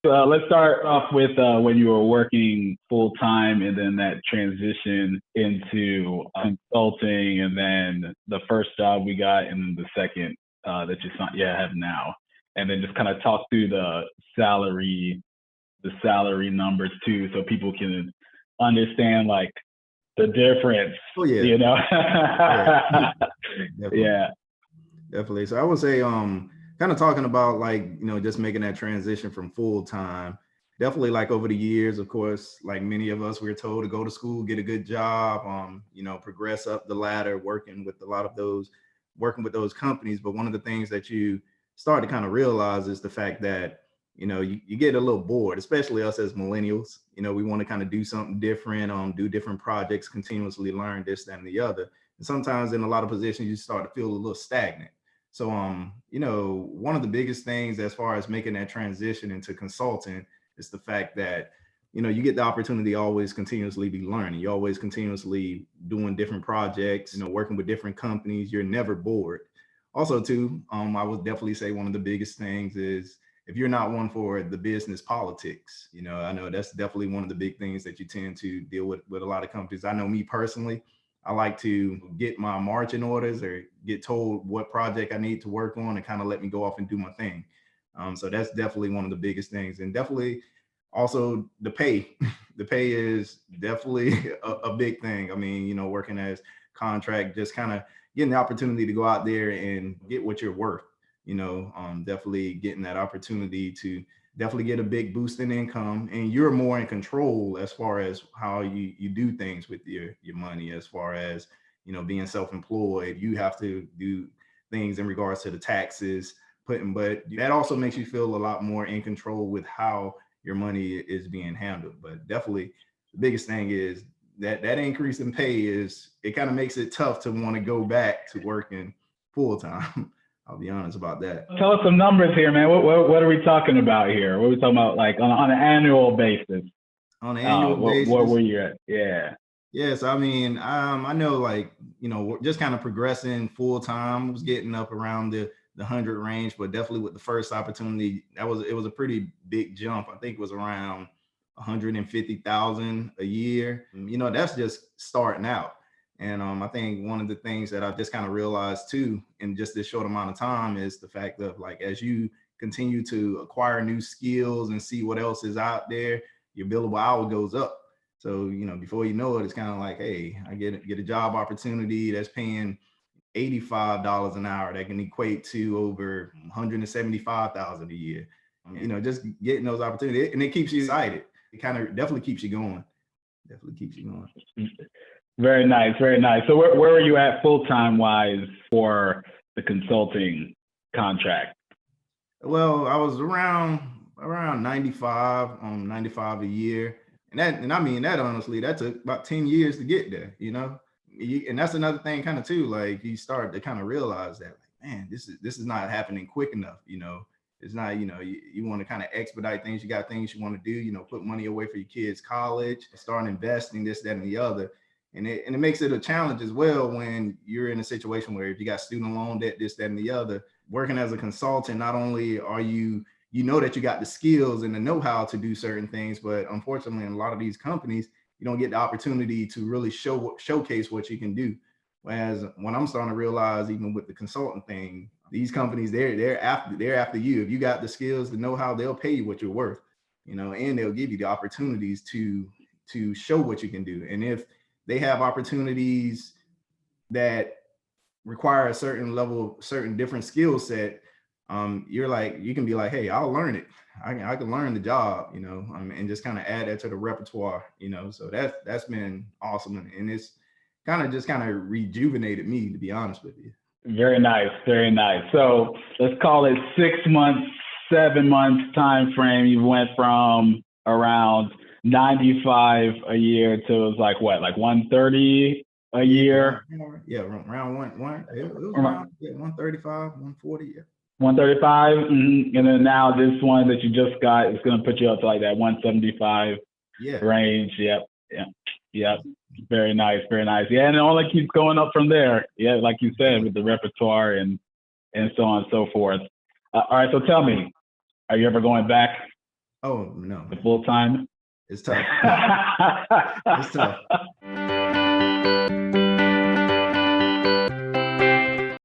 Let's start off with when you were working full time and then that transition into consulting and then the first job we got and the second that you have now. And then just kind of talk through the salary numbers too, so people can understand like the difference. Oh yeah. You know? Yeah. Definitely. Yeah. Definitely. So I would say kind of talking about like, just making that transition from full time. Definitely like over the years, of course, like many of us, we were told to go to school, get a good job, progress up the ladder, working with those companies. But one of the things that you start to kind of realize is the fact that, you get a little bored, especially us as millennials. We want to kind of do something different, do different projects, continuously learn this, that, and the other. And sometimes in a lot of positions, you start to feel a little stagnant. So, one of the biggest things as far as making that transition into consulting is the fact that, you get the opportunity to always continuously be learning. You're always continuously doing different projects, working with different companies. You're never bored. Also, too, I would definitely say one of the biggest things is if you're not one for the business politics, I know that's definitely one of the big things that you tend to deal with a lot of companies. I know me personally, I like to get my marching orders or get told what project I need to work on and kind of let me go off and do my thing. So that's definitely one of the biggest things. And definitely also the pay. The pay is definitely a big thing. I mean, working as contract, just kind of getting the opportunity to go out there and get what you're worth. Definitely getting that opportunity to definitely get a big boost in income, and you're more in control as far as how you do things with your money, as far as, being self-employed. You have to do things in regards to the taxes, but that also makes you feel a lot more in control with how your money is being handled. But definitely the biggest thing is that increase in pay it kind of makes it tough to want to go back to working full time. I'll be honest about that. Tell us some numbers here, man. What are we talking about here? What are we talking about, like on an annual basis? On an annual basis. What were you at? Yeah. Yes, I mean, I know, like, just kind of progressing full time, was getting up around the 100 range, but definitely with the first opportunity, it was a pretty big jump. I think it was around 150,000 a year. That's just starting out. And I think one of the things that I've just kind of realized too, in just this short amount of time, is the fact of, like, as you continue to acquire new skills and see what else is out there, your billable hour goes up. So, before you know it, it's kind of like, hey, I get a job opportunity that's paying $85 an hour that can equate to over 175,000 a year. Just getting those opportunities, and it keeps you excited. It kind of definitely keeps you going. Very nice, very nice. So where were you at full-time wise for the consulting contract? Well, I was around 95 a year. And I mean, that honestly, that took about 10 years to get there, and that's another thing kind of too, like you start to kind of realize that, like, man, this is not happening quick enough. It's not, you want to kind of expedite things. You got things you want to do, put money away for your kids' college, start investing, this, that, and the other. And it makes it a challenge as well when you're in a situation where if you got student loan debt, this, that, and the other. Working as a consultant, not only are you that you got the skills and the know-how to do certain things, but unfortunately, in a lot of these companies, you don't get the opportunity to really showcase what you can do. Whereas when I'm starting to realize, even with the consultant thing, these companies, they're after you. If you got the skills, the know-how, they'll pay you what you're worth, and they'll give you the opportunities to show what you can do. And if they have opportunities that require a certain level, certain different skill set, you can be like, hey, I'll learn it. I can learn the job, and just kind of add that to the repertoire, so that's been awesome. And it's kind of rejuvenated me, to be honest with you. Very nice. Very nice. So let's call it 6 months, 7 months time frame. You went from around 95 a year to, it was like what, like 130 a year? Yeah, around one. It was around 135, 140. Yeah. 135, and then now this one that you just got is going to put you up to like that 175 range. Yep. Very nice, very nice. Yeah, and it only keeps going up from there. Yeah, like you said, with the repertoire and so on and so forth. All right, so tell me, are you ever going back? Oh no, the full time? it's tough. It's tough.